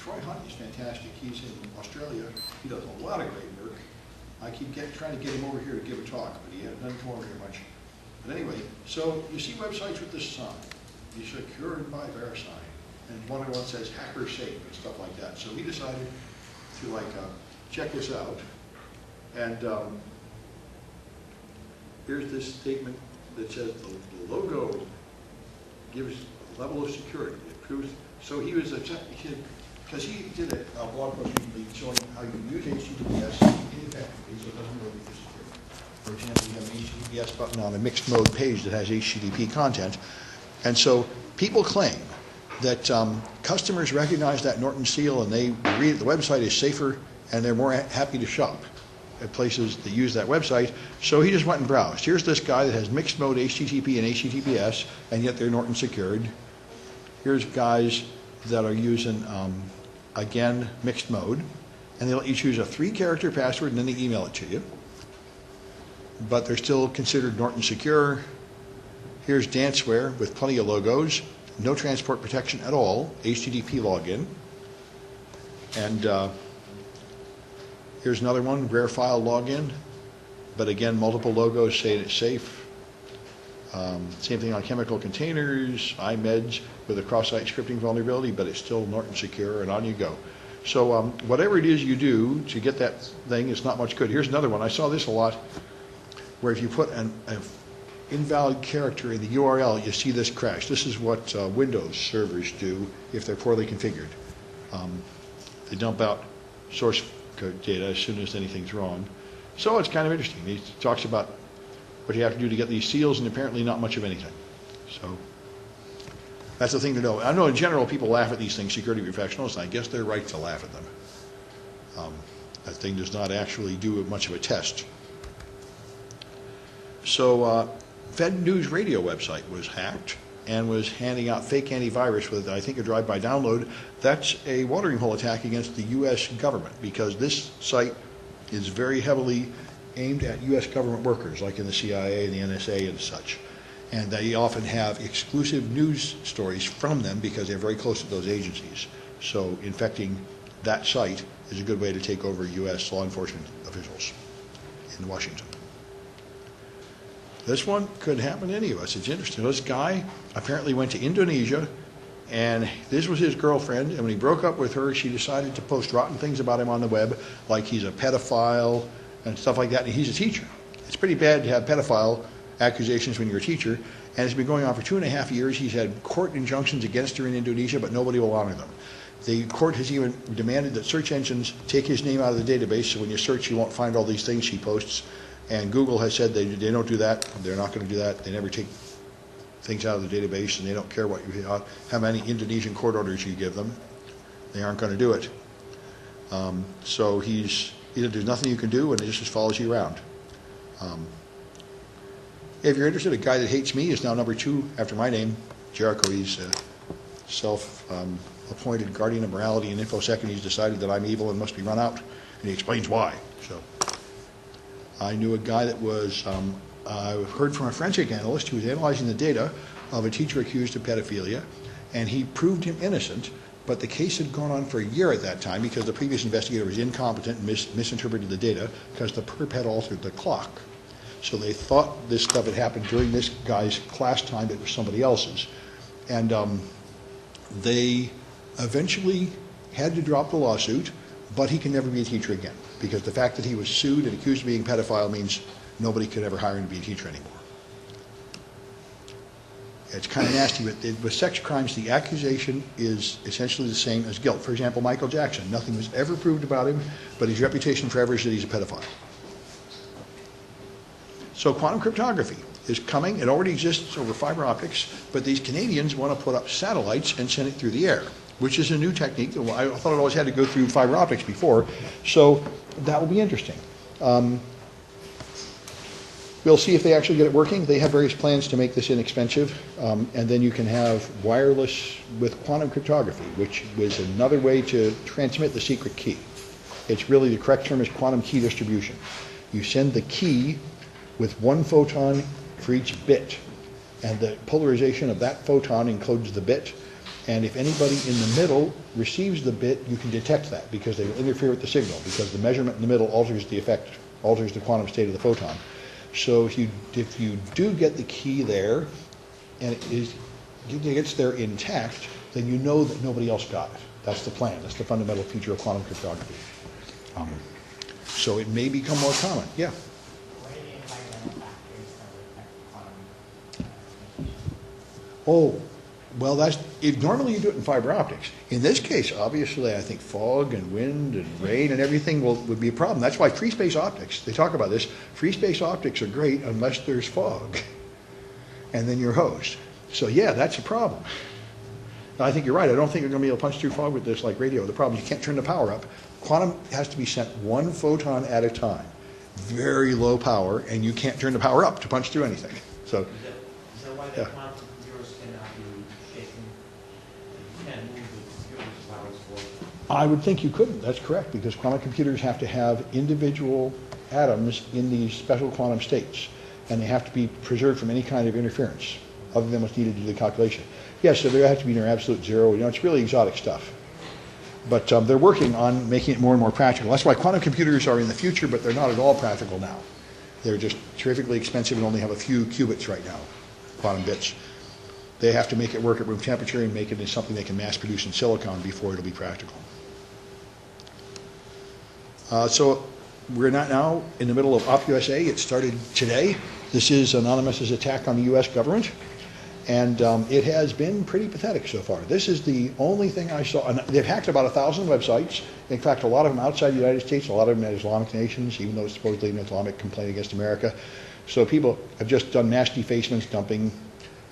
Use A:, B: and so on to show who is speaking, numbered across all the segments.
A: Troy Hunt is fantastic. He's in Australia. He does a lot of great work. I keep trying to get him over here to give a talk, but he doesn't come over here much. But anyway, so you see websites with this sign. You secured by VeriSign. And one says hacker safe and stuff like that. So we decided to check this out. And here's this statement that says the logo gives a level of security. It proves. So he was because he did a blog post recently showing how you use HTTPS ineffectively, so it doesn't really be secure. For example, you have an HTTPS button on a mixed mode page that has HTTP content, and so people claim that customers recognize that Norton seal and they read the website is safer and they're more happy to shop at places that use that website. So he just went and browsed. Here's this guy that has mixed mode HTTP and HTTPS, and yet they're Norton secured. Here's guys that are using, again, mixed mode, and they let you choose a 3-character password and then they email it to you. But they're still considered Norton secure. Here's Danceware with plenty of logos, no transport protection at all, HTTP login. And here's another one, rare file login, but again, multiple logos saying it's safe. Same thing on chemical containers, iMeds with a cross-site scripting vulnerability, but it's still Norton secure, and on you go. So whatever it is you do to get that thing, it's not much good. Here's another one. I saw this a lot, where if you put an invalid character in the URL, you see this crash. This is what Windows servers do if they're poorly configured. They dump out source code data as soon as anything's wrong. So it's kind of interesting. He talks about what you have to do to get these seals, and apparently not much of anything. So that's the thing to know. I know in general people laugh at these things, security professionals, and I guess they're right to laugh at them. That thing does not actually do much of a test. So Fed News Radio website was hacked and was handing out fake antivirus with, I think, a drive-by download. That's a watering hole attack against the U.S. government, because this site is very heavily aimed at U.S. government workers, like in the CIA and the NSA and such. And they often have exclusive news stories from them because they're very close to those agencies. So infecting that site is a good way to take over U.S. law enforcement officials in Washington. This one could happen to any of us. It's interesting. This guy apparently went to Indonesia, and this was his girlfriend, and when he broke up with her, she decided to post rotten things about him on the web, like he's a pedophile and stuff like that, and he's a teacher. It's pretty bad to have pedophile accusations when you're a teacher, and it's been going on for 2.5 years. He's had court injunctions against her in Indonesia, but nobody will honor them. The court has even demanded that search engines take his name out of the database, so when you search, you won't find all these things she posts. And Google has said they don't do that. They're not going to do that. They never take things out of the database, and they don't care how many Indonesian court orders you give them. They aren't going to do it. So there's nothing you can do, and it just follows you around. If you're interested, a guy that hates me is now number 2 after my name, Jericho. He's a self-appointed guardian of morality in InfoSec, and he's decided that I'm evil and must be run out, and he explains why. So I knew a guy that was, I heard from a forensic analyst who was analyzing the data of a teacher accused of pedophilia, and he proved him innocent, but the case had gone on for a year at that time because the previous investigator was incompetent and misinterpreted the data because the perp had altered the clock. So they thought this stuff had happened during this guy's class time, but it was somebody else's. And they eventually had to drop the lawsuit, but he can never be a teacher again, because the fact that he was sued and accused of being a pedophile means nobody could ever hire him to be a teacher anymore. It's kind of nasty, but with sex crimes, the accusation is essentially the same as guilt. For example, Michael Jackson, nothing was ever proved about him, but his reputation forever is that he's a pedophile. So quantum cryptography is coming. It already exists over fiber optics, but these Canadians want to put up satellites and send it through the air, which is a new technique. I thought it always had to go through fiber optics before, so that will be interesting. We'll see if they actually get it working. They have various plans to make this inexpensive, and then you can have wireless with quantum cryptography, which is another way to transmit the secret key. It's really, the correct term is quantum key distribution. You send the key with 1 photon for each bit, and the polarization of that photon encodes the bit,
B: And if anybody in the middle receives the bit, you can detect that because they will interfere with the signal, because the measurement in the middle alters the effect, alters the quantum state of the photon. So if you do get the key there, and it gets there intact, then you know that nobody else got it. That's the plan. That's the fundamental feature of quantum cryptography. So it may become more common. Yeah. Oh, well, normally you do it in fiber optics. In this case, obviously, I think fog and wind and rain and everything would be a problem. That's why free space optics, they talk about this, free space optics are great unless there's fog. And then you're hosed. So yeah, that's a problem. I think you're right. I don't think you're going to be able to punch through fog with this like radio. The problem is you can't turn the power up. Quantum has to be sent one photon at a time. Very low power, and you can't turn the power up to punch through anything. So,
C: is that why the quantum computers cannot be shaken? You can't move the computers while it's working?
B: I would think you couldn't. That's correct, because quantum computers have to have individual atoms in these special quantum states, and they have to be preserved from any kind of interference other than what's needed to do the calculation. Yes, so they have to be near absolute zero. You know, it's really exotic stuff. But they're working on making it more and more practical. That's why quantum computers are in the future, but they're not at all practical now. They're just terrifically expensive and only have a few qubits right now, quantum bits. They have to make it work at room temperature and make it into something they can mass produce in silicon before it'll be practical. So we're not now in the middle of OpUSA. It started today. This is Anonymous's attack on the US government. And it has been pretty pathetic so far. This is the only thing I saw. And they've hacked about 1,000 websites. In fact, a lot of them outside the United States, a lot of them at Islamic nations, even though it's supposedly an Islamic complaint against America. So people have just done mass defacements, dumping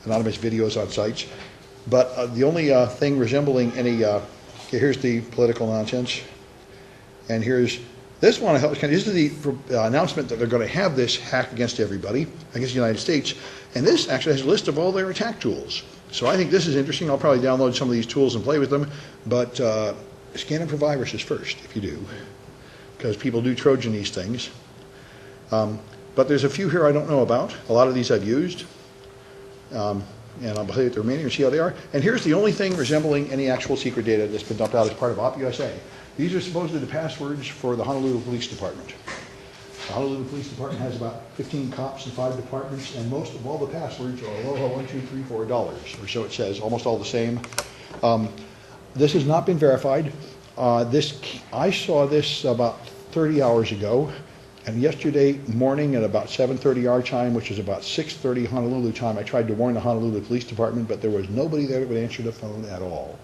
B: anonymous videos on sites. But the only thing resembling any, here's the political nonsense. And here's this one. This is the announcement that they're going to have this hack against everybody, against the United States. And this actually has a list of all their attack tools. So I think this is interesting. I'll probably download some of these tools and play with them. But scan them for viruses first, if you do, because people do Trojan these things. But there's a few here I don't know about. A lot of these I've used. And I'll play with the remaining and see how they are. And here's the only thing resembling any actual secret data that's been dumped out as part of OpUSA. These are supposedly the passwords for the Honolulu Police Department. The Honolulu Police Department has about 15 cops and 5 departments, and most of all the passwords are Aloha $1, 2, 3, $4, or so it says, almost all the same. This has not been verified. I saw this about 30 hours ago, and yesterday morning at about 7:30 our time, which is about 6:30 Honolulu time, I tried to warn the Honolulu Police Department, but there was nobody there that would answer the phone at all.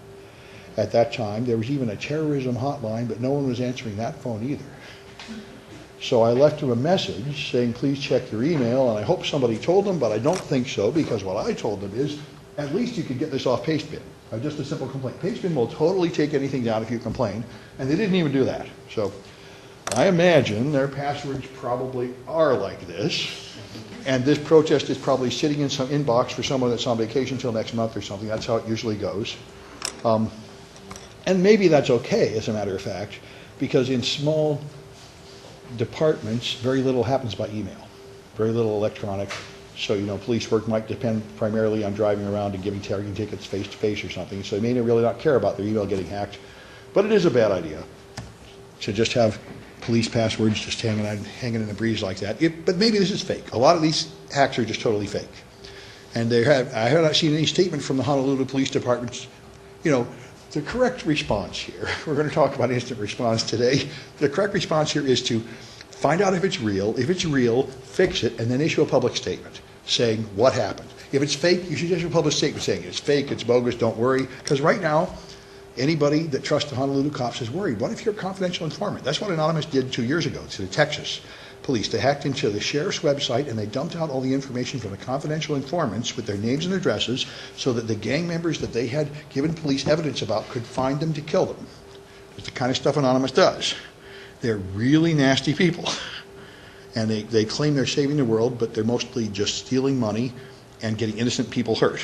B: At that time, there was even a terrorism hotline, but no one was answering that phone either. So I left them a message saying, please check your email, and I hope somebody told them, but I don't think so, because what I told them is, at least you could get this off Pastebin. Just a simple complaint. Pastebin will totally take anything down if you complain, and they didn't even do that. So I imagine their passwords probably are like this, and this protest is probably sitting in some inbox for someone that's on vacation until next month or something. That's how it usually goes. And maybe that's okay, as a matter of fact, because in small departments, very little happens by email, very little electronic. So, you know, police work might depend primarily on driving around and giving targeting tickets face-to-face or something. So they may really not care about their email getting hacked. But it is a bad idea to just have police passwords just hanging in the breeze like that. But maybe this is fake. A lot of these hacks are just totally fake. And I have not seen any statement from the Honolulu Police Department, you know, the correct response here, we're going to talk about instant response today. The correct response here is to find out if it's real. If it's real, fix it, and then issue a public statement saying what happened. If it's fake, you should issue a public statement saying it's fake, it's bogus, don't worry. Because right now, anybody that trusts the Honolulu cops is worried. What if you're a confidential informant? That's what Anonymous did 2 years ago to the Texas police. They hacked into the sheriff's website and they dumped out all the information from the confidential informants with their names and addresses so that the gang members that they had given police evidence about could find them to kill them. It's the kind of stuff Anonymous does. They're really nasty people. And they claim they're saving the world, but they're mostly just stealing money and getting innocent people hurt.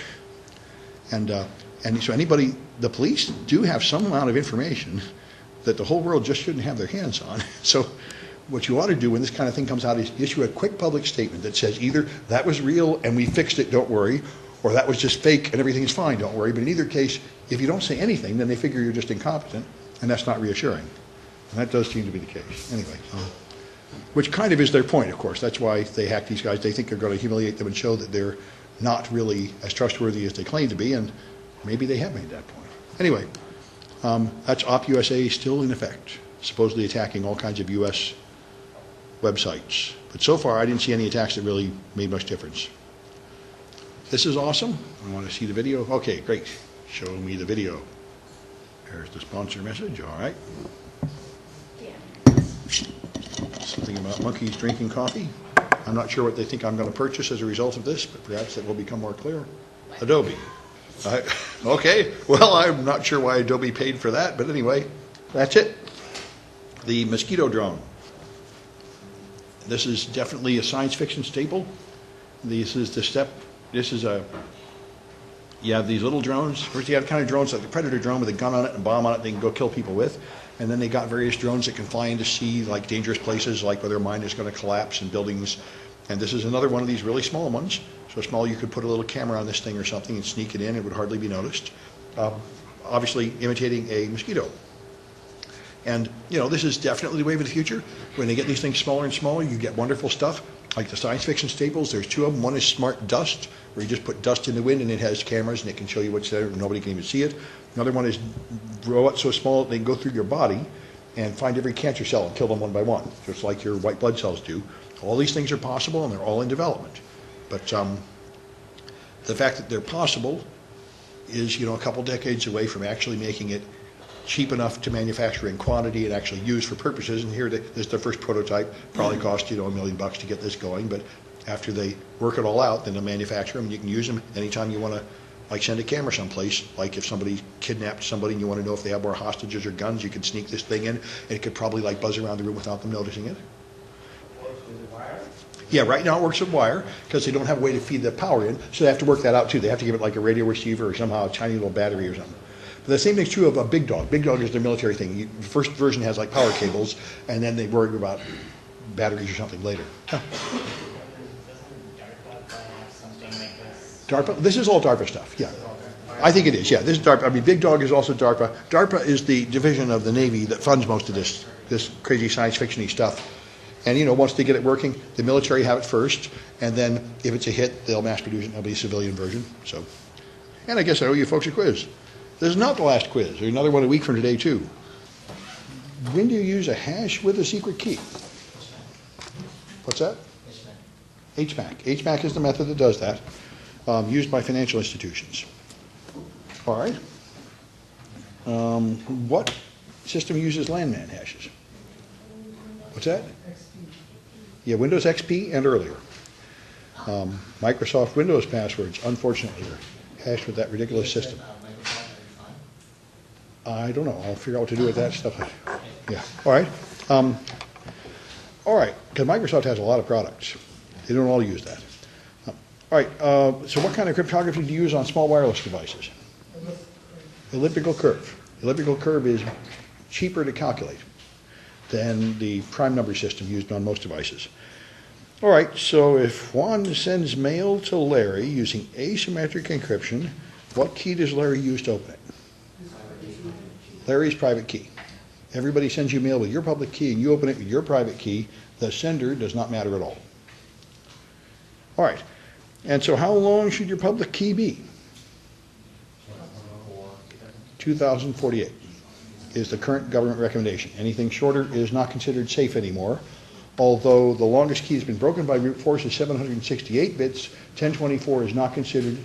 B: And so the police do have some amount of information that the whole world just shouldn't have their hands on. So what you ought to do when this kind of thing comes out is issue a quick public statement that says either that was real and we fixed it, don't worry, or that was just fake and everything's fine, don't worry. But in either case, if you don't say anything, then they figure you're just incompetent, and that's not reassuring. And that does seem to be the case. Anyway, which kind of is their point, of course. That's why they hack these guys. They think they're going to humiliate them and show that they're not really as trustworthy as they claim to be, and maybe they have made that point. Anyway, that's OpUSA still in effect, supposedly attacking all kinds of U.S. websites. But so far, I didn't see any attacks that really made much difference. This is awesome. I want to see the video. Okay, great. Show me the video. There's the sponsor message. All right. Something about monkeys drinking coffee. I'm not sure what they think I'm going to purchase as a result of this, but perhaps that will become more clear. Adobe. Okay, well, I'm not sure why Adobe paid for that, but anyway, that's it. The Mosquito Drone. This is definitely a science fiction staple. This is the step. This is you have these little drones. First you have kind of drones like the Predator drone with a gun on it and a bomb on it they can go kill people with. And then they got various drones that can fly into sea, like dangerous places, like where their mine is going to collapse in buildings. And this is another one of these really small ones. So small you could put a little camera on this thing or something and sneak it in. It would hardly be noticed. Obviously imitating a mosquito. And, you know, this is definitely the wave of the future. When they get these things smaller and smaller, you get wonderful stuff. Like the science fiction staples, there's two of them. One is smart dust, where you just put dust in the wind and it has cameras and it can show you what's there and nobody can even see it. Another one is grow it so small they can go through your body and find every cancer cell and kill them one by one, just like your white blood cells do. All these things are possible and they're all in development. But the fact that they're possible is, you know, a couple decades away from actually making it cheap enough to manufacture in quantity and actually use for purposes. And here, this is their first prototype. Probably cost, you know, $1 million to get this going. But after they work it all out, then they'll manufacture them. And you can use them anytime you want to, like, send a camera someplace. Like if somebody kidnapped somebody and you want to know if they have more hostages or guns, you could sneak this thing in. And it could probably, like, buzz around the room without them noticing it. Yeah, right now it works with wire because they don't have a way to feed the power in. So they have to work that out, too. They have to give it, like, a radio receiver or somehow a tiny little battery or something. But the same thing's true of a Big Dog. Big Dog is their military thing. The first version has like power cables, and then they worry about batteries or something later. Huh. DARPA? This is all DARPA stuff, yeah. I think it is, yeah. This is DARPA. I mean, Big Dog is also DARPA. DARPA is the division of the Navy that funds most of this crazy science fiction-y stuff. And, you know, once they get it working, the military have it first, and then if it's a hit, they'll mass produce it, and it'll be a civilian version. So, and I guess I owe you folks a quiz. This is not the last quiz. There's another one a week from today, too. When do you use a hash with a secret key? What's that? HMAC. HMAC is the method that does that, used by financial institutions. All right. What system uses landman hashes? What's that? Yeah, Windows XP and earlier. Microsoft Windows passwords, unfortunately, are hashed with that ridiculous system. I don't know. I'll figure out what to do with that stuff. Yeah. All right. All right. Because Microsoft has a lot of products. They don't all use that. All right. So what kind of cryptography do you use on small wireless devices? Elliptical curve. Elliptical curve is cheaper to calculate than the prime number system used on most devices. All right. So if Juan sends mail to Larry using asymmetric encryption, what key does Larry use to open it? Larry's private key. Everybody sends you mail with your public key and you open it with your private key. The sender does not matter at all. All right. And so how long should your public key be? 2048 is the current government recommendation. Anything shorter is not considered safe anymore. Although the longest key has been broken by brute force is 768 bits, 1024 is not considered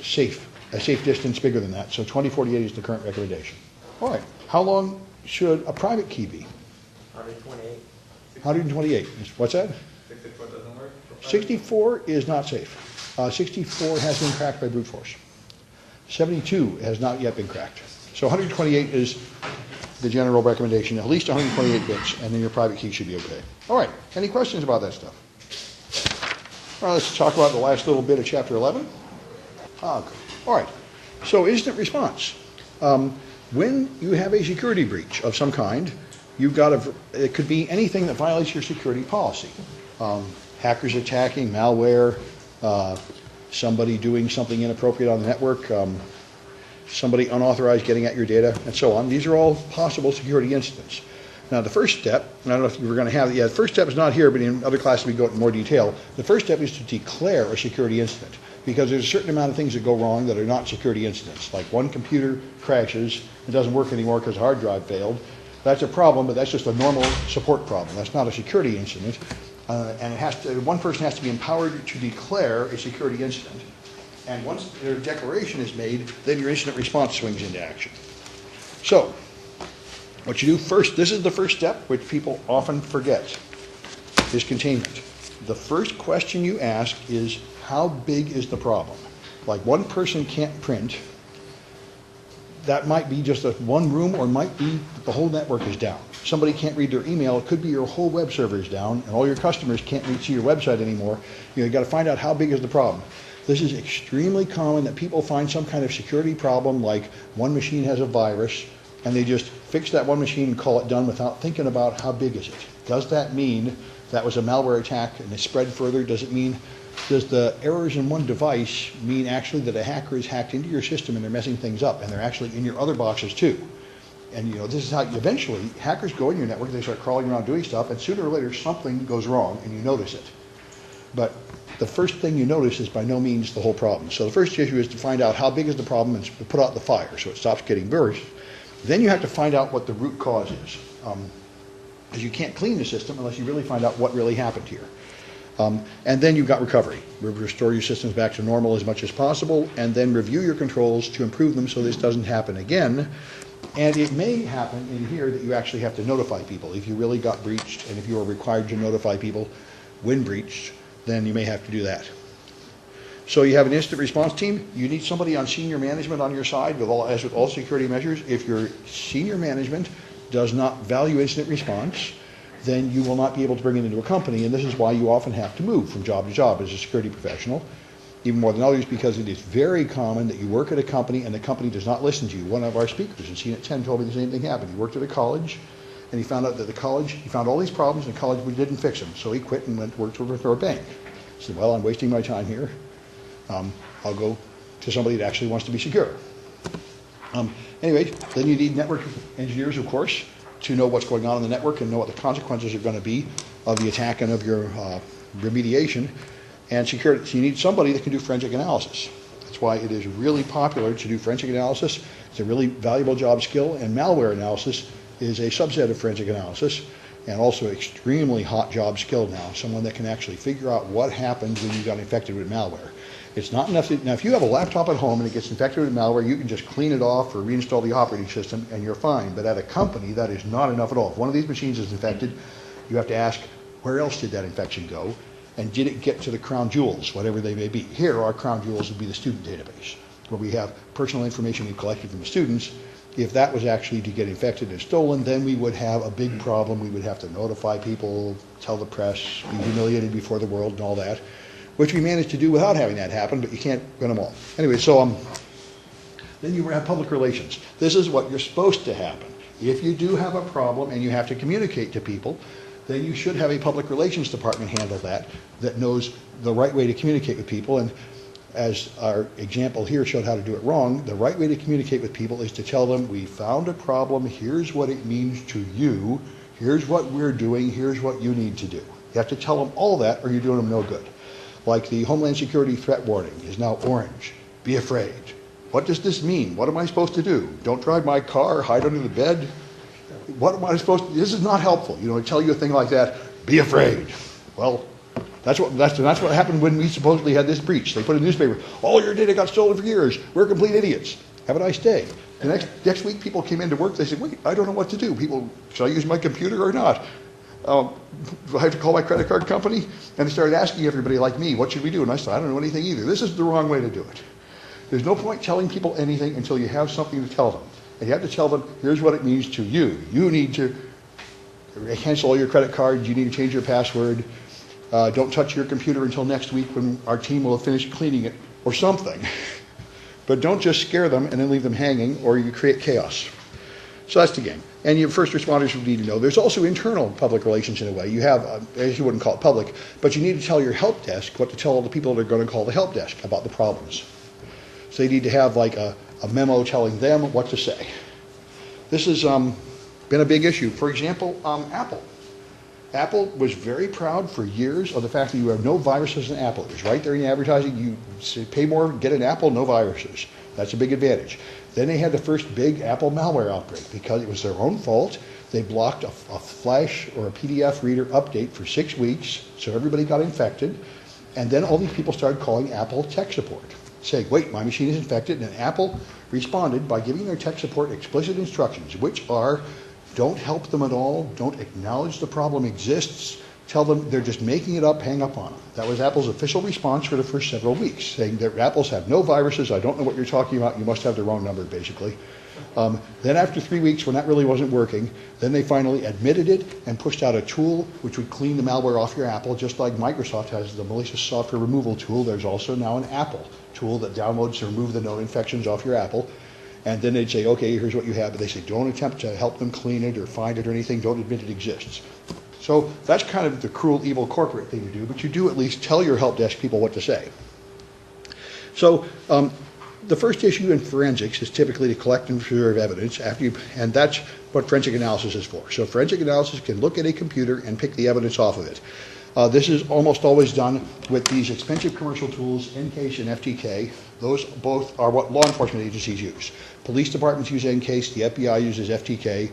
B: safe, a safe distance bigger than that. So 2048 is the current recommendation. All right. How long should a private key be?
C: 128.
B: 128. What's that?
C: 64 doesn't work?
B: 64 is not safe. 64 has been cracked by brute force. 72 has not yet been cracked. So 128 is the general recommendation, at least 128 bits, and then your private key should be okay. All right. Any questions about that stuff? All right, let's talk about the last little bit of Chapter 11. All right. So incident response. When you have a security breach of some kind, you've got it could be anything that violates your security policy. Hackers attacking, malware, somebody doing something inappropriate on the network, somebody unauthorized getting at your data, and so on. These are all possible security incidents. Now, the first step, and I don't know if you were going to have it yet, the first step is not here, but in other classes we go into more detail. The first step is to declare a security incident, because there's a certain amount of things that go wrong that are not security incidents. Like one computer crashes, it doesn't work anymore because the hard drive failed. That's a problem, but that's just a normal support problem. That's not a security incident. And it has to, one person has to be empowered to declare a security incident. And once their declaration is made, then your incident response swings into action. So, what you do first, this is the first step, which people often forget, is containment. The first question you ask is, how big is the problem? Like one person can't print, that might be just a one room, or might be the whole network is down. Somebody can't read their email, it could be your whole web server is down, and all your customers can't see your website anymore. You've got to find out how big is the problem. This is extremely common that people find some kind of security problem, like one machine has a virus, and they just fix that one machine and call it done without thinking about how big is it. Does that mean that was a malware attack and it spread further? Does the errors in one device mean actually that a hacker has hacked into your system and they're messing things up, and they're actually in your other boxes too? And this is how eventually hackers go in your network, they start crawling around doing stuff, and sooner or later something goes wrong and you notice it. But the first thing you notice is by no means the whole problem. So the first issue is to find out how big is the problem and to put out the fire so it stops getting burst. Then you have to find out what the root cause is. Because you can't clean the system unless you really find out what really happened here. And then you've got recovery. Restore your systems back to normal as much as possible, and then review your controls to improve them so this doesn't happen again. And it may happen in here that you actually have to notify people. If you really got breached, and if you are required to notify people when breached, then you may have to do that. So you have an incident response team. You need somebody on senior management on your side, as with all security measures. If your senior management does not value incident response, then you will not be able to bring it into a company, and this is why you often have to move from job to job as a security professional, even more than others, because it is very common that you work at a company and the company does not listen to you. One of our speakers in CNET 10 told me the same thing happened. He worked at a college, and he found out that he found all these problems, and the college didn't fix them, so he quit and went to work for a bank. He said, well, I'm wasting my time here. I'll go to somebody that actually wants to be secure. Anyway, then you need network engineers, of course, to know what's going on in the network and know what the consequences are going to be of the attack and of your remediation. And security, so you need somebody that can do forensic analysis. That's why it is really popular to do forensic analysis. It's a really valuable job skill, and malware analysis is a subset of forensic analysis, and also extremely hot job skill now, someone that can actually figure out what happened when you got infected with malware. It's not enough now if you have a laptop at home and it gets infected with malware, you can just clean it off or reinstall the operating system and you're fine. But at a company, that is not enough at all. If one of these machines is infected, you have to ask, where else did that infection go? And did it get to the crown jewels, whatever they may be? Here, our crown jewels would be the student database, where we have personal information we collected from the students. If that was actually to get infected and stolen, then we would have a big problem. We would have to notify people, tell the press, be humiliated before the world and all that, which we managed to do without having that happen, but you can't win them all. Anyway, so then you have public relations. This is what you're supposed to happen. If you do have a problem and you have to communicate to people, then you should have a public relations department handle that knows the right way to communicate with people. And as our example here showed how to do it wrong, the right way to communicate with people is to tell them, we found a problem, here's what it means to you, here's what we're doing, here's what you need to do. You have to tell them all that or you're doing them no good. Like the Homeland Security threat warning is now orange. Be afraid. What does this mean? What am I supposed to do? Don't drive my car, hide under the bed? What am I supposed to do? This is not helpful. To tell you a thing like that, be afraid. Well, that's what happened when we supposedly had this breach. They put in the newspaper, all your data got stolen for years. We're complete idiots. Have a nice day. The next week people came into work, they said, wait, I don't know what to do. Should I use my computer or not? Do I have to call my credit card company? And they started asking everybody like me, what should we do? And I said, I don't know anything either. This is the wrong way to do it. There's no point telling people anything until you have something to tell them. And you have to tell them, here's what it means to you. You need to cancel all your credit cards. You need to change your password. Don't touch your computer until next week when our team will have finished cleaning it, or something. But don't just scare them and then leave them hanging, or you create chaos. So that's the game. And your first responders would need to know. There's also internal public relations in a way. You have, as you wouldn't call it public, but you need to tell your help desk what to tell all the people that are going to call the help desk about the problems. So you need to have like a memo telling them what to say. This has been a big issue. For example, Apple. Apple was very proud for years of the fact that you have no viruses in Apple. It was right there in the advertising. You say, pay more, get an Apple, no viruses. That's a big advantage. Then they had the first big Apple malware outbreak because it was their own fault. They blocked a flash or a PDF reader update for 6 weeks, so everybody got infected. And then all these people started calling Apple tech support, saying, wait, my machine is infected. And Apple responded by giving their tech support explicit instructions, which are, don't help them at all, don't acknowledge the problem exists, tell them they're just making it up, hang up on them. That was Apple's official response for the first several weeks, saying that Apple's have no viruses, I don't know what you're talking about, you must have the wrong number, basically. Then after 3 weeks, when that really wasn't working, then they finally admitted it and pushed out a tool which would clean the malware off your Apple, just like Microsoft has the malicious software removal tool. There's also now an Apple tool that downloads to remove the known infections off your Apple. And then they'd say, okay, here's what you have. But they say, don't attempt to help them clean it or find it or anything. Don't admit it exists. So that's kind of the cruel, evil corporate thing to do, but you do at least tell your help desk people what to say. So the first issue in forensics is typically to collect and preserve evidence, and that's what forensic analysis is for. So forensic analysis can look at a computer and pick the evidence off of it. This is almost always done with these expensive commercial tools, NCASE and FTK. Those both are what law enforcement agencies use. Police departments use NCASE, the FBI uses FTK.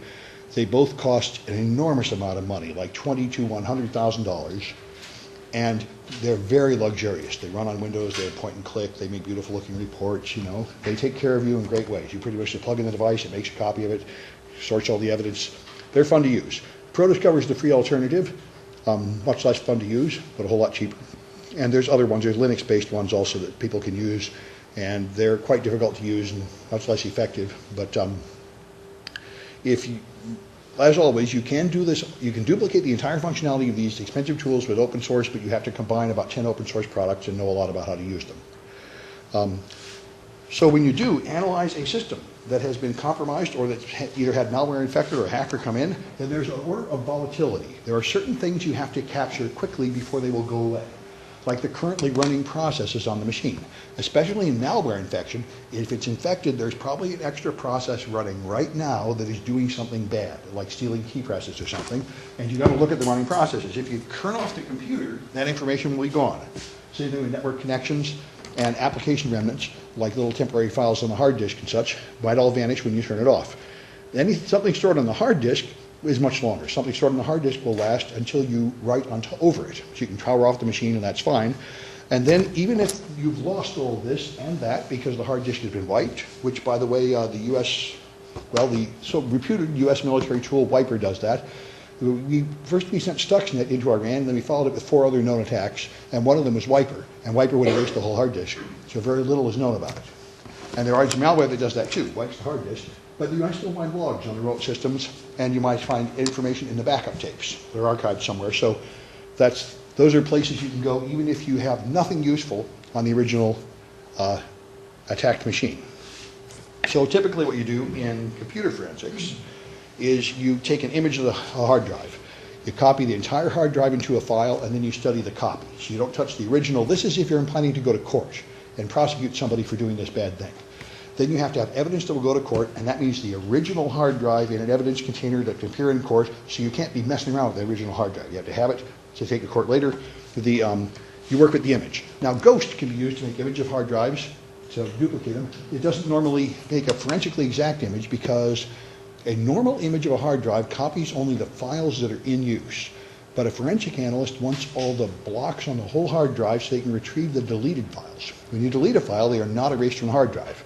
B: They both cost an enormous amount of money, like $20,000 to $100,000, and they're very luxurious. They run on Windows, they're point and click, they make beautiful looking reports, you know. They take care of you in great ways. You pretty much just plug in the device, it makes a copy of it, sorts all the evidence. They're fun to use. ProDiscover is the free alternative, much less fun to use, but a whole lot cheaper. And there's other ones, there's Linux-based ones also that people can use, and they're quite difficult to use and much less effective. But if you, as always, you can do this, you can duplicate the entire functionality of these expensive tools with open source, but you have to combine about 10 open source products and know a lot about how to use them. So when you do analyze a system that has been compromised or that's either had malware infected or a hacker come in, then there's an order of volatility. There are certain things you have to capture quickly before they will go away, like the currently running processes on the machine. Especially in malware infection, if it's infected, there's probably an extra process running right now that is doing something bad, like stealing key presses or something, and you've got to look at the running processes. If you turn off the computer, that information will be gone. Same thing with network connections and application remnants, like little temporary files on the hard disk and such, might all vanish when you turn it off. Something stored on the hard disk is much longer. Something stored on the hard disk will last until you write over it. So you can power off the machine and that's fine. And then even if you've lost all this and that because the hard disk has been wiped, which by the way, the US, well, the so reputed US military tool Wiper does that. First we sent Stuxnet into Iran, and then we followed it with 4 other known attacks, and one of them was Wiper, and Wiper would erase the whole hard disk. So very little is known about it. And there is malware that does that too, wipes the hard disk. But you might still find logs on the remote systems, and you might find information in the backup tapes. They're archived somewhere. So those are places you can go even if you have nothing useful on the original attacked machine. So typically what you do in computer forensics is you take an image of the hard drive. You copy the entire hard drive into a file, and then you study the copy. So you don't touch the original. This is if you're planning to go to court and prosecute somebody for doing this bad thing. Then you have to have evidence that will go to court, and that means the original hard drive in an evidence container that can appear in court, so you can't be messing around with the original hard drive. You have to have it to take to court later. You work with the image. Now, Ghost can be used to make image of hard drives, to duplicate them. It doesn't normally make a forensically exact image because a normal image of a hard drive copies only the files that are in use. But a forensic analyst wants all the blocks on the whole hard drive so they can retrieve the deleted files. When you delete a file, they are not erased from the hard drive.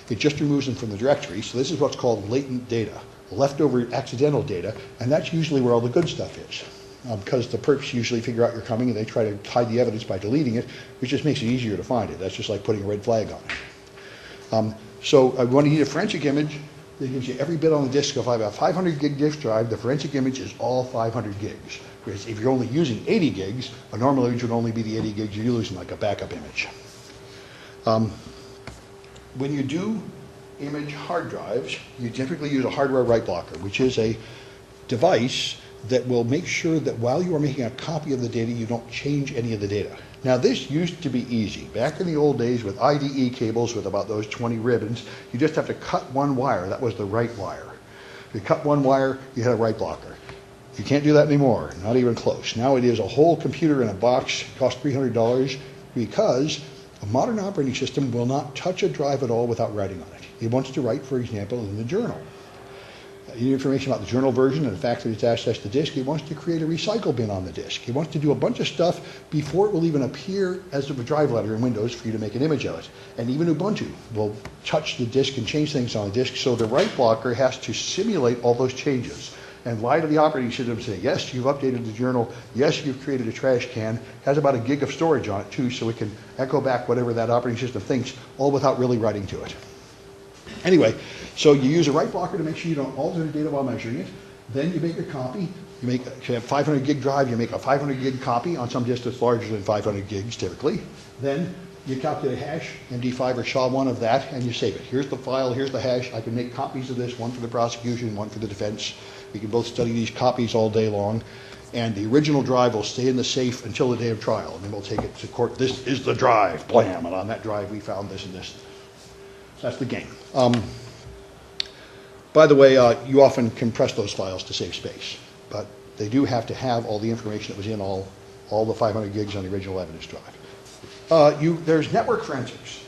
B: It just removes them from the directory. So this is what's called latent data, leftover accidental data, and that's usually where all the good stuff is. Because the perps usually figure out you're coming and they try to hide the evidence by deleting it, which just makes it easier to find it. That's just like putting a red flag on it. So when you need a forensic image, it gives you every bit on the disk. So if I have a 500 gig disk drive, the forensic image is all 500 gigs. Whereas if you're only using 80 gigs, a normal image would only be the 80 gigs you're using, like a backup image. When you do image hard drives, you typically use a hardware write blocker, which is a device that will make sure that while you are making a copy of the data, you don't change any of the data. Now, this used to be easy. Back in the old days with IDE cables with about those 20 ribbons, you just have to cut one wire. That was the write wire. If you cut one wire, you had a write blocker. You can't do that anymore, not even close. Now it is a whole computer in a box, costs $300, because a modern operating system will not touch a drive at all without writing on it. It wants to write, for example, in the journal. You need information about the journal version and the fact that it's accessed the disk. It wants to create a recycle bin on the disk. It wants to do a bunch of stuff before it will even appear as a drive letter in Windows for you to make an image of it. And even Ubuntu will touch the disk and change things on the disk, so the write blocker has to simulate all those changes and lie to the operating system and say, yes, you've updated the journal, yes, you've created a trash can, has about a gig of storage on it too, so it can echo back whatever that operating system thinks, all without really writing to it. Anyway, so you use a write blocker to make sure you don't alter the data while measuring it. Then you make a copy. If you have 500 gig drive, you make a 500 gig copy on some disk that's larger than 500 gigs typically. Then you calculate a hash, MD5 or SHA-1 of that, and you save it. Here's the file, here's the hash. I can make copies of this, one for the prosecution, one for the defense. We can both study these copies all day long. And the original drive will stay in the safe until the day of trial. And then we'll take it to court. This is the drive, blam. And on that drive we found this and this. That's the game. By the way, you often compress those files to save space, but they do have to have all the information that was in all the 500 gigs on the original evidence drive. There's network forensics.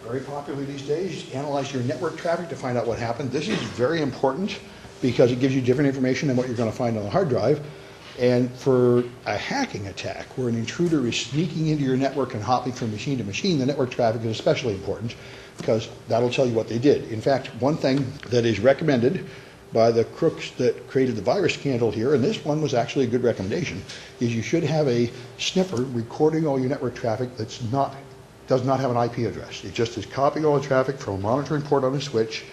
B: Very popular these days. Analyze your network traffic to find out what happened. This is very important because it gives you different information than what you're going to find on the hard drive. And for a hacking attack, where an intruder is sneaking into your network and hopping from machine to machine, the network traffic is especially important because that'll tell you what they did. In fact, one thing that is recommended by the crooks that created the virus scandal here, and this one was actually a good recommendation, is you should have a sniffer recording all your network traffic does not have an IP address. It just is copying all the traffic from a monitoring port on a switch.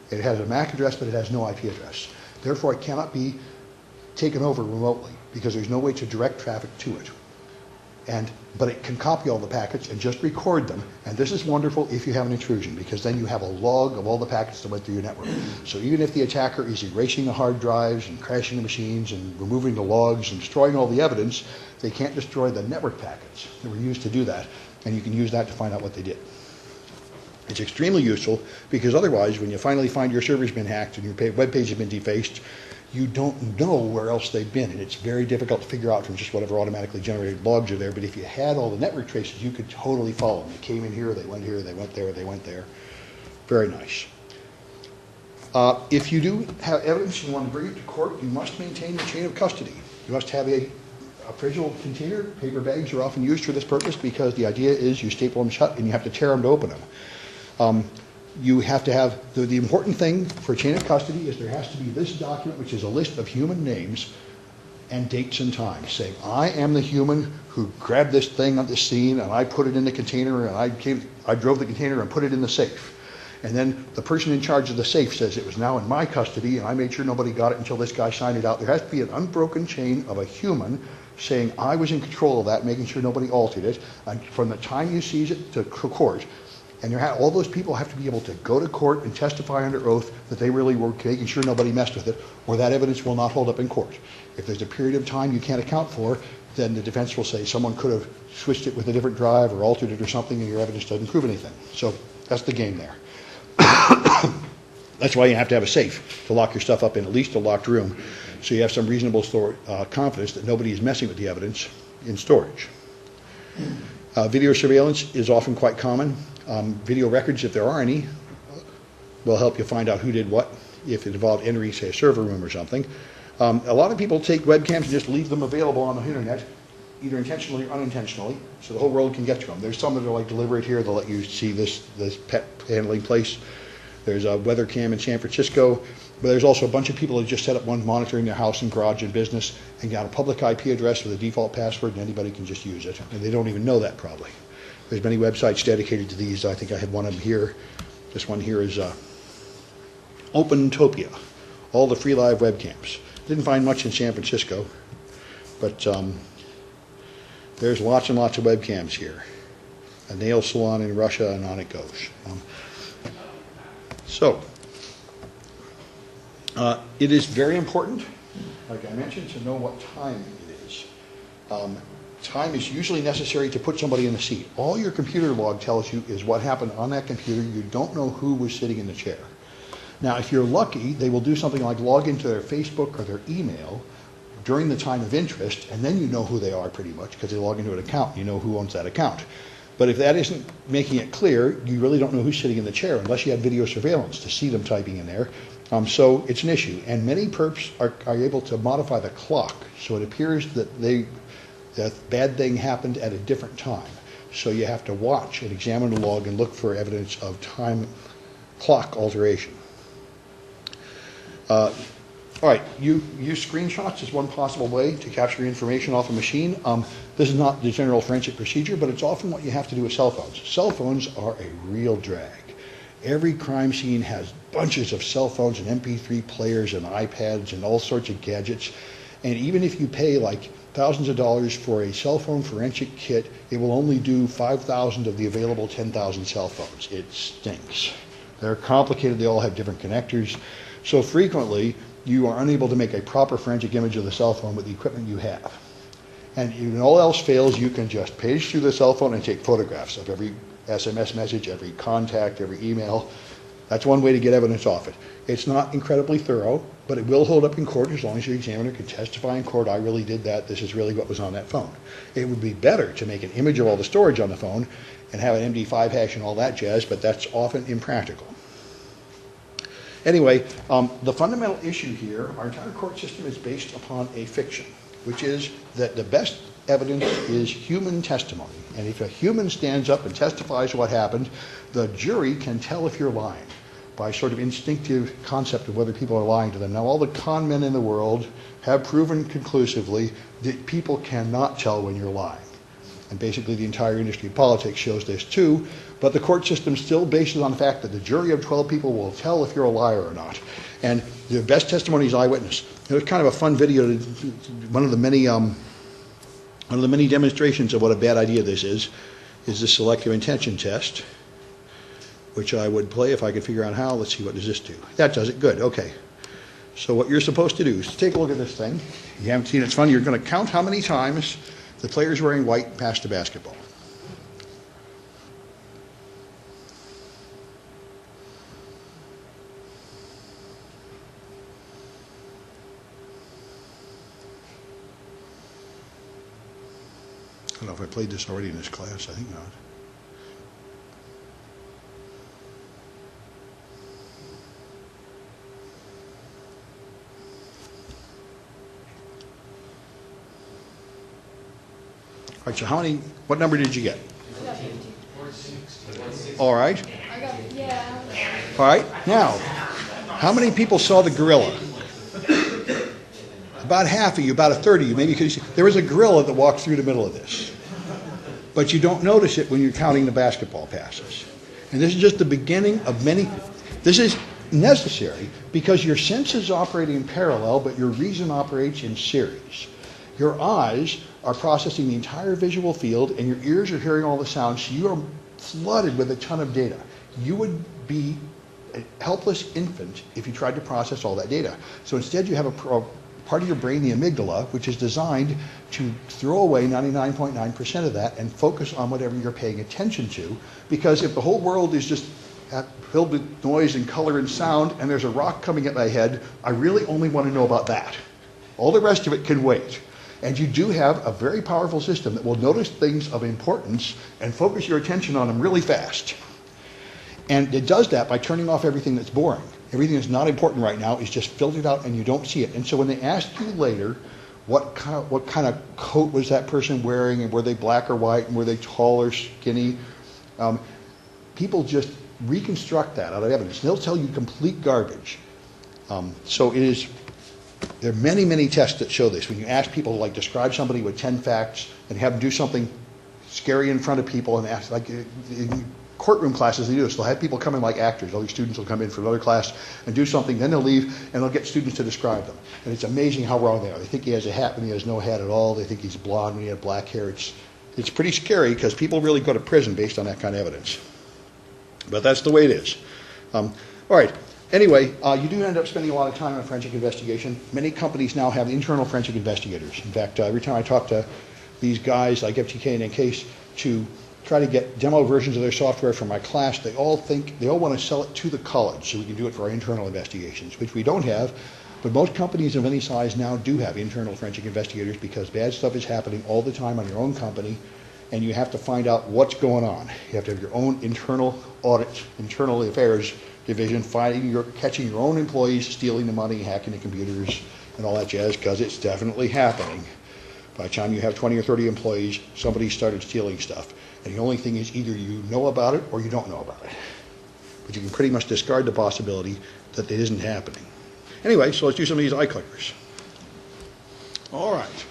B: It has a MAC address, but it has no IP address. Therefore, it cannot be taken over remotely because there's no way to direct traffic to it. But it can copy all the packets and just record them. And this is wonderful if you have an intrusion, because then you have a log of all the packets that went through your network. So even if the attacker is erasing the hard drives and crashing the machines and removing the logs and destroying all the evidence, they can't destroy the network packets that were used to do that. And you can use that to find out what they did. It's extremely useful because otherwise, when you finally find your server's been hacked and your web page has been defaced, you don't know where else they've been, and it's very difficult to figure out from just whatever automatically generated logs are there. But if you had all the network traces, you could totally follow them. They came in here, they went there, they went there. Very nice. If you do have evidence and you want to bring it to court, you must maintain the chain of custody. You must have a fragile container. Paper bags are often used for this purpose because the idea is you staple them shut and you have to tear them to open them. You have to have, the important thing for chain of custody is there has to be this document, which is a list of human names and dates and times, saying, I am the human who grabbed this thing on the scene and I put it in the container and I drove the container and put it in the safe. And then the person in charge of the safe says it was now in my custody and I made sure nobody got it until this guy signed it out. There has to be an unbroken chain of a human saying I was in control of that, making sure nobody altered it. And from the time you seize it to court, and all those people have to be able to go to court and testify under oath that they really were making sure nobody messed with it, or that evidence will not hold up in court. If there's a period of time you can't account for, then the defense will say someone could have switched it with a different drive or altered it or something, and your evidence doesn't prove anything. So that's the game there. That's why you have to have a safe to lock your stuff up in at least a locked room, so you have some reasonable confidence that nobody is messing with the evidence in storage. Video surveillance is often quite common. Video records, if there are any, will help you find out who did what if it involved entering, say, a server room or something. A lot of people take webcams and just leave them available on the internet, either intentionally or unintentionally, so the whole world can get to them. There's some that are like deliberate here. They'll let you see this pet handling place. There's a weather cam in San Francisco, but there's also a bunch of people that just set up one monitoring their house and garage and business and got a public IP address with a default password, and anybody can just use it. And they don't even know that probably. There's many websites dedicated to these. I think I have one of them here. This one here is Opentopia, all the free live webcams. Didn't find much in San Francisco, but there's lots and lots of webcams here. A nail salon in Russia, and on it goes. So, it is very important, like I mentioned, to know what time it is. Time is usually necessary to put somebody in the seat. All your computer log tells you is what happened on that computer. You don't know who was sitting in the chair. Now, if you're lucky, they will do something like log into their Facebook or their email during the time of interest, and then you know who they are pretty much because they log into an account. You know who owns that account. But if that isn't making it clear, you really don't know who's sitting in the chair unless you have video surveillance to see them typing in there. So it's an issue. And many perps are able to modify the clock so it appears that that bad thing happened at a different time. So you have to watch and examine the log and look for evidence of time clock alteration. All right, you use screenshots as one possible way to capture information off a machine. This is not the general forensic procedure, but it's often what you have to do with cell phones. Cell phones are a real drag. Every crime scene has bunches of cell phones and MP3 players and iPads and all sorts of gadgets. And even if you pay like thousands of dollars for a cell phone forensic kit, it will only do 5,000 of the available 10,000 cell phones. It stinks. They're complicated. They all have different connectors. So frequently, you are unable to make a proper forensic image of the cell phone with the equipment you have. And when all else fails, you can just page through the cell phone and take photographs of every SMS message, every contact, every email. That's one way to get evidence off it. It's not incredibly thorough, but it will hold up in court as long as your examiner can testify in court, I really did that, this is really what was on that phone. It would be better to make an image of all the storage on the phone and have an MD5 hash and all that jazz, but that's often impractical. Anyway, the fundamental issue here, our entire court system is based upon a fiction, which is that the best evidence is human testimony. And if a human stands up and testifies what happened, the jury can tell if you're lying by sort of instinctive concept of whether people are lying to them. Now, all the con men in the world have proven conclusively that people cannot tell when you're lying. And basically the entire industry of politics shows this too, but the court system still bases on the fact that the jury of 12 people will tell if you're a liar or not. And the best testimony is eyewitness. It was kind of a fun video, one of the many demonstrations of what a bad idea this is the selective intention test, which I would play if I could figure out how. Let's see, what does this do? That does it, good, okay. So what you're supposed to do is take a look at this thing. You haven't seen it, it's fun. You're going to count how many times the player's wearing white passed the basketball. I don't know if I played this already in this class, I think not. All right, so what number did you get?
D: I got 50.
B: All right.
D: I got, yeah.
B: All right, now, how many people saw the gorilla? About half of you, about a third of you, maybe because there was a gorilla that walked through the middle of this. But you don't notice it when you're counting the basketball passes. And this is just the beginning of many. This is necessary because your senses operate in parallel, but your reason operates in series. Your eyes are processing the entire visual field, and your ears are hearing all the sounds, so you are flooded with a ton of data. You would be a helpless infant if you tried to process all that data. So instead you have a part of your brain, the amygdala, which is designed to throw away 99.9% of that and focus on whatever you're paying attention to. Because if the whole world is just filled with noise and color and sound, and there's a rock coming at my head, I really only want to know about that. All the rest of it can wait. And you do have a very powerful system that will notice things of importance and focus your attention on them really fast. And it does that by turning off everything that's boring. Everything that's not important right now is just filtered out and you don't see it. And so when they ask you later, what kind of coat was that person wearing, and were they black or white, and were they tall or skinny, people just reconstruct that out of evidence. They'll tell you complete garbage. So it is. There are many, many tests that show this. When you ask people to like describe somebody with 10 facts and have them do something scary in front of people, and ask, like in courtroom classes, they do this. They'll have people come in like actors. All these students will come in from another class and do something, then they'll leave, and they'll get students to describe them. And it's amazing how wrong they are. They think he has a hat when he has no hat at all. They think he's blonde when he has black hair. It's pretty scary because people really go to prison based on that kind of evidence. But that's the way it is. All right. Anyway, you do end up spending a lot of time on forensic investigation. Many companies now have internal forensic investigators. In fact, every time I talk to these guys like FTK and Encase to try to get demo versions of their software for my class, they all want to sell it to the college so we can do it for our internal investigations, which we don't have. But most companies of any size now do have internal forensic investigators because bad stuff is happening all the time on your own company, and you have to find out what's going on. You have to have your own internal audit, internal affairs division, catching your own employees stealing the money, hacking the computers, and all that jazz, because it's definitely happening. By the time you have 20 or 30 employees, somebody started stealing stuff. And the only thing is either you know about it or you don't know about it. But you can pretty much discard the possibility that it isn't happening. Anyway, so let's do some of these eye clickers. All right.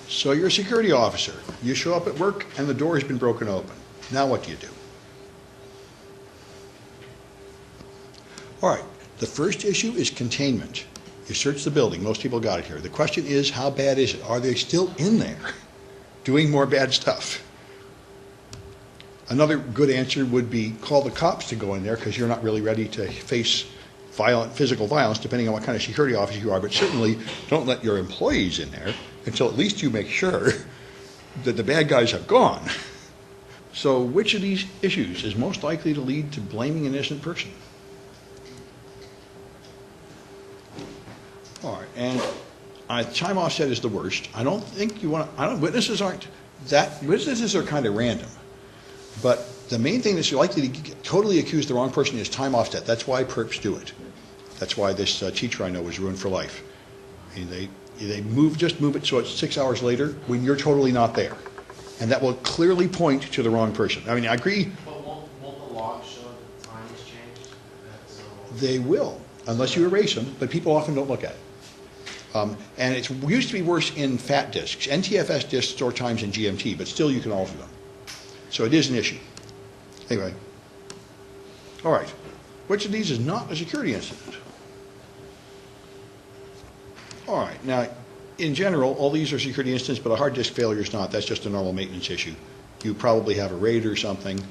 B: So you're a security officer. You show up at work and the door has been broken open. Now what do you do? All right. The first issue is containment. You search the building. Most people got it here. The question is, how bad is it? Are they still in there doing more bad stuff? Another good answer would be call the cops to go in there because you're not really ready to face physical violence, depending on what kind of security officer you are. But certainly don't let your employees in there until at least you make sure that the bad guys have gone. So which of these issues is most likely to lead to blaming an innocent person? All right, and time offset is the worst. I don't think you want to, witnesses are kind of random. But the main thing that's likely to totally accuse the wrong person is time offset. That's why perps do it. That's why this teacher I know was ruined for life. I mean, they move it so it's 6 hours later when you're totally not there. And that will clearly point to the wrong person. I mean, I agree.
D: But won't the log show that the time has changed?
B: They will, unless you erase them, but people often don't look at it. And it used to be worse in fat disks. NTFS disks store times in GMT, but still you can alter them. So it is an issue. Anyway. All right. Which of these is not a security incident? All right. Now, in general, all these are security incidents, but a hard disk failure is not. That's just a normal maintenance issue. You probably have a RAID or something.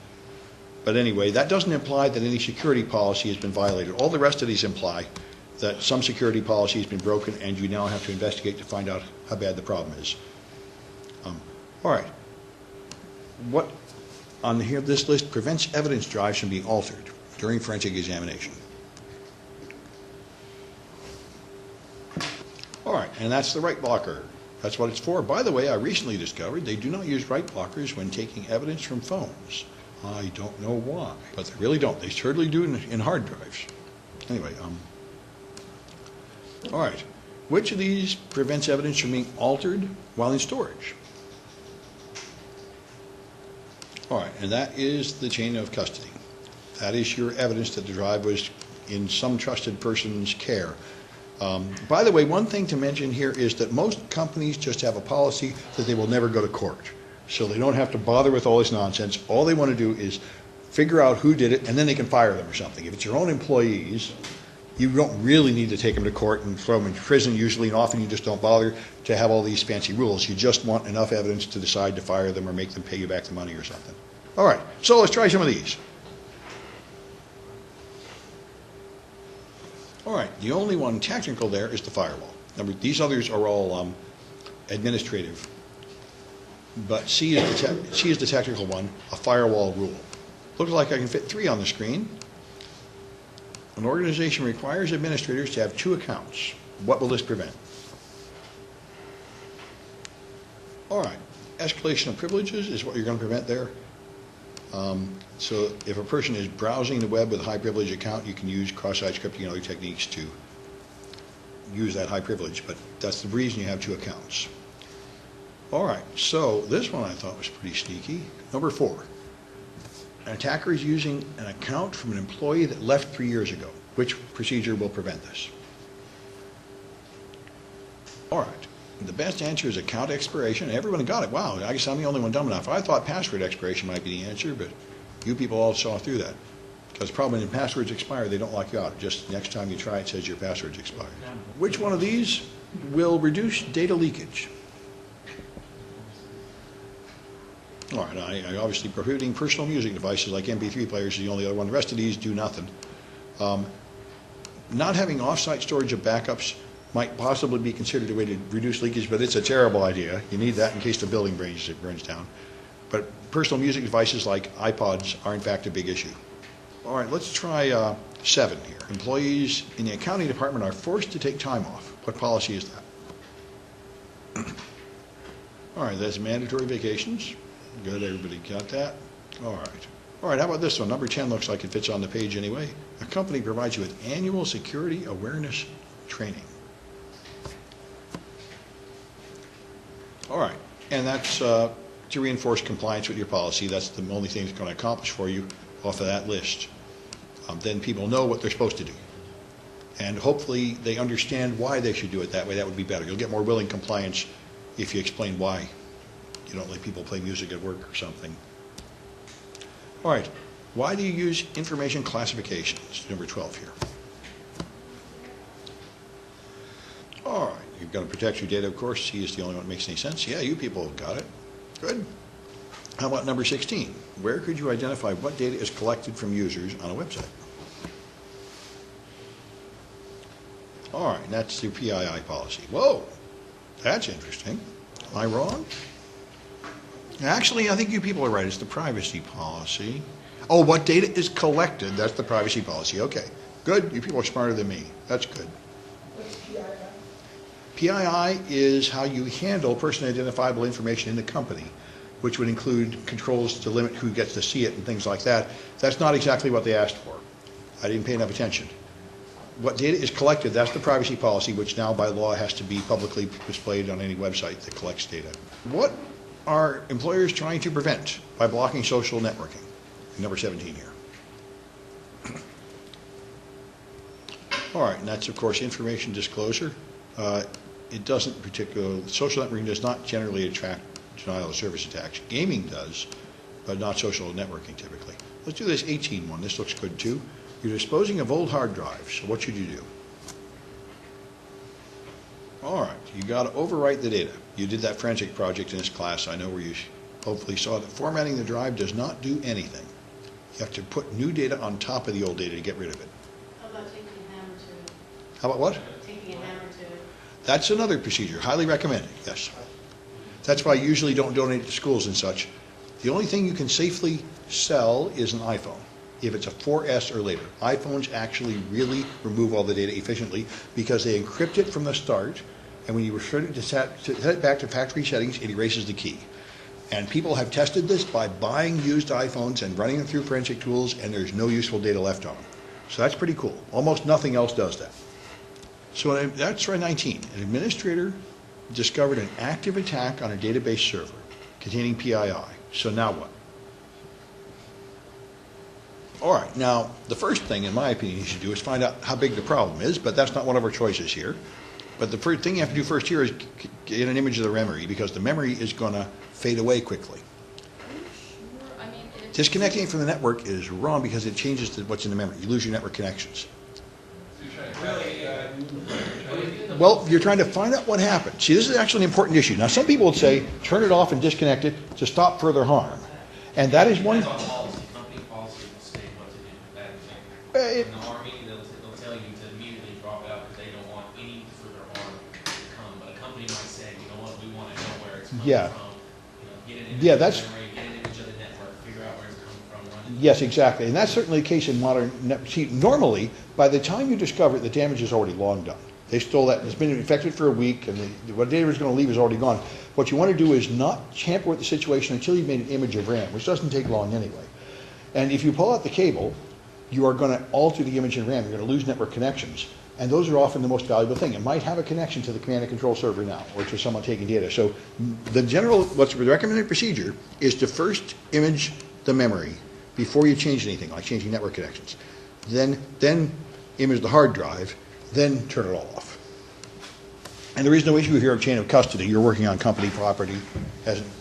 B: But anyway, that doesn't imply that any security policy has been violated. All the rest of these imply that some security policy has been broken and you now have to investigate to find out how bad the problem is. All right. What on here this list prevents evidence drives from being altered during forensic examination? All right, and that's the write blocker. That's what it's for. By the way, I recently discovered they do not use write blockers when taking evidence from phones. I don't know why, but they really don't. They certainly do in hard drives. Anyway, all right. Which of these prevents evidence from being altered while in storage? All right, and that is the chain of custody. That is your evidence that the drive was in some trusted person's care. By the way, one thing to mention here is that most companies just have a policy that they will never go to court. So they don't have to bother with all this nonsense. All they want to do is figure out who did it, and then they can fire them or something. If it's your own employees, you don't really need to take them to court and throw them in prison usually, and often you just don't bother to have all these fancy rules. You just want enough evidence to decide to fire them or make them pay you back the money or something. All right, so let's try some of these. All right, the only one technical there is the firewall. These others are all administrative. But C is the technical one, a firewall rule. Looks like I can fit 3 on the screen. An organization requires administrators to have 2 accounts. What will this prevent? All right, escalation of privileges is what you're going to prevent there. So if a person is browsing the web with a high privilege account, you can use cross-site scripting and other techniques to use that high privilege, but that's the reason you have 2 accounts. All right, so this one I thought was pretty sneaky. Number 4, an attacker is using an account from an employee that left 3 years ago. Which procedure will prevent this? All right, the best answer is account expiration. Everyone got it. Wow, I guess I'm the only one dumb enough. I thought password expiration might be the answer, but you people all saw through that. Because probably when passwords expire, they don't lock you out. Just next time you try, it says your password's expired. Which one of these will reduce data leakage? All right, I obviously prohibiting personal music devices like MP3 players is the only other one. The rest of these do nothing. Not having off-site storage of backups might possibly be considered a way to reduce leakage, but it's a terrible idea. You need that in case the building burns down. But personal music devices like iPods are in fact a big issue. All right, let's try 7 here. Employees in the accounting department are forced to take time off. What policy is that? All right, that's mandatory vacations. Good, everybody got that? All right. All right, how about this one? Number 10 looks like it fits on the page anyway. A company provides you with annual security awareness training. All right, and that's to reinforce compliance with your policy. That's the only thing it's going to accomplish for you off of that list. Then people know what they're supposed to do. And hopefully they understand why they should do it that way. That would be better. You'll get more willing compliance if you explain why you don't let people play music at work or something. All right, why do you use information classification? It's number 12 here. All right, you've got to protect your data, of course. C is the only one that makes any sense. Yeah, you people have got it. Good. How about number 16? Where could you identify what data is collected from users on a website? All right, that's the PII policy. Whoa, that's interesting. Am I wrong? Actually, I think you people are right. It's the privacy policy. Oh, what data is collected? That's the privacy policy. Okay, good. You people are smarter than me. That's good.
E: What's PII?
B: PII is how you handle personally identifiable information in the company, which would include controls to limit who gets to see it and things like that. That's not exactly what they asked for. I didn't pay enough attention. What data is collected, that's the privacy policy, which now by law has to be publicly displayed on any website that collects data. What are employers trying to prevent by blocking social networking? Number 17 here. All right, and that's of course information disclosure. It doesn't particularly, social networking does not generally attract denial of service attacks. Gaming does, but not social networking typically. Let's do this 18 one. This looks good too. You're disposing of old hard drives, so what should you do? All right, you got to overwrite the data. You did that forensic project in this class, I know, where you hopefully saw that formatting the drive does not do anything. You have to put new data on top of the old data to get rid of it.
F: How about taking a hammer to it?
B: How about what?
F: Taking a hammer to it.
B: That's another procedure, highly recommended, yes. That's why I usually don't donate to schools and such. The only thing you can safely sell is an iPhone, if it's a 4S or later. iPhones actually really remove all the data efficiently because they encrypt it from the start, and when you return it to set it back to factory settings, it erases the key. And people have tested this by buying used iPhones and running them through forensic tools, and there's no useful data left on them. So that's pretty cool. Almost nothing else does that. So that's right, 19. An administrator discovered an active attack on a database server containing PII. So now what? All right, now the first thing, in my opinion, you should do is find out how big the problem is, but that's not one of our choices here. But the first thing you have to do first here is get an image of the memory, because the memory is going to fade away quickly.
F: Are you sure? I mean,
B: Disconnecting it from the network is wrong because it changes to what's in the memory. You lose your network connections. Well, you're trying to find out what happened. See, this is actually an important issue. Now, some people would say, turn it off and disconnect it to stop further harm. And that is one...
D: Depends on policy. Company policy will state what to do with that thing. In the Army, they'll tell you to immediately drop out because they don't want any further harm to come. But a company might say, you know what, we want to know where it's coming
B: Yeah.
D: from. Get an image
B: Yeah,
D: of the
B: that's-
D: memory, get an image of the network, figure out where it's coming from, run it.
B: Yes, exactly. And that's certainly the case in modern... See, normally, by the time you discover it, the damage is already long done. They stole that, it's been infected for a week, and what data is going to leave is already gone. What you want to do is not tamper with the situation until you've made an image of RAM, which doesn't take long anyway. And if you pull out the cable, you are going to alter the image in RAM. You're going to lose network connections. And those are often the most valuable thing. It might have a connection to the command and control server now, or to someone taking data. So what's the recommended procedure is to first image the memory before you change anything, like changing network connections. Then image the hard drive, then turn it all off. And there is no issue here of chain of custody. You're working on company property,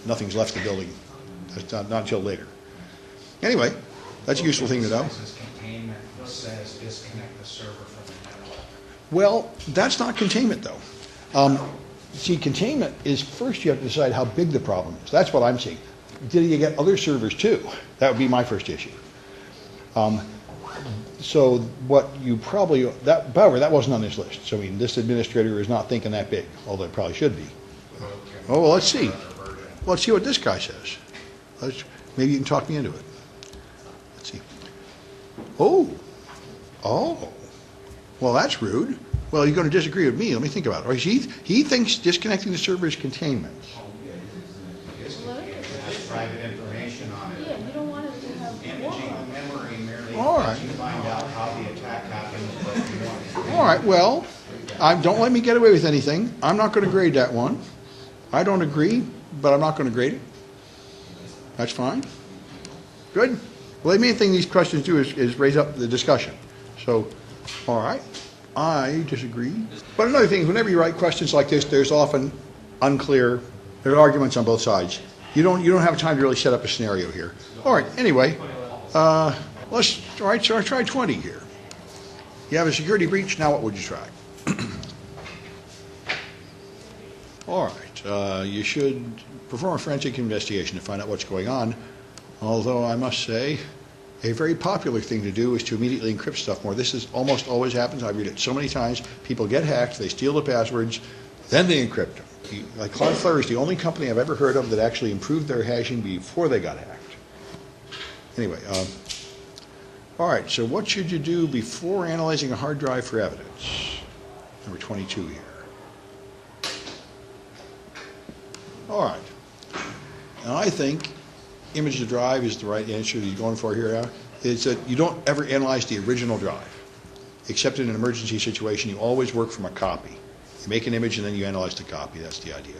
B: nothing's left the building. That's not until later. Anyway, that's a useful thing to know.
G: This containment says disconnect the server from the network.
B: Well, that's not containment, though. See, containment is first you have to decide how big the problem is. That's what I'm seeing. Did you get other servers too? That would be my first issue. So what you probably, however, that wasn't on this list. So I mean, this administrator is not thinking that big, although it probably should be. Oh, well, let's see. Let's see what this guy says. Maybe you can talk me into it. Let's see. Oh. Well, that's rude. Well, you're going to disagree with me. Let me think about it. Or he thinks disconnecting the server is containment.
G: That's private information on it.
F: Yeah, you don't want it to have.
G: Imaging the memory merely
B: All right.
G: lets you find out how the attack happened, but you want.
B: All right, well, don't let me get away with anything. I'm not going to grade that one. I don't agree, but I'm not going to grade it. That's fine. Good. Well, the main thing these questions do is raise up the discussion. So, all right, I disagree. But another thing, whenever you write questions like this, there's often there are arguments on both sides. You don't have time to really set up a scenario here. All right, anyway, all right, so I tried 20 here. You have a security breach, now what would you try? All right, you should perform a forensic investigation to find out what's going on, although I must say, a very popular thing to do is to immediately encrypt stuff more. This almost always happens. I read it so many times. People get hacked, they steal the passwords, then they encrypt them. Like Cloudflare is the only company I've ever heard of that actually improved their hashing before they got hacked. Anyway, all right, so what should you do before analyzing a hard drive for evidence? Number 22 here. All right. Now I think image to drive is the right answer that you're going for here. Is that you don't ever analyze the original drive. Except in an emergency situation, you always work from a copy. You make an image and then you analyze the copy. That's the idea.